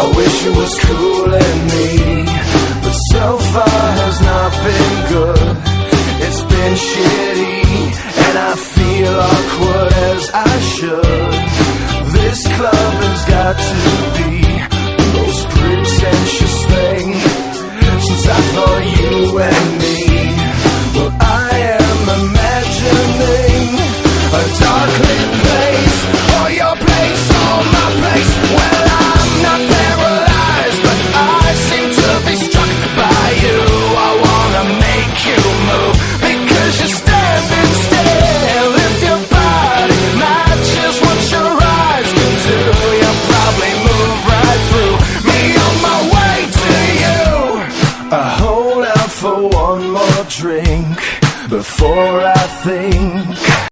I wish it was cooling me, but so far has not been good. It's been shitty, and I feel awkward as I should. This club has got to be the most pretentious thing since I thought you and me. Well, I am imagining a dark lit place, or your place, or my place. Well, I'm not paralyzed, but I seem to be struck by you. I wanna make you move, because you're standing still. If your body matches what your eyes can do, you'll probably move right through me on my way to you. I hold out for one more drink before I think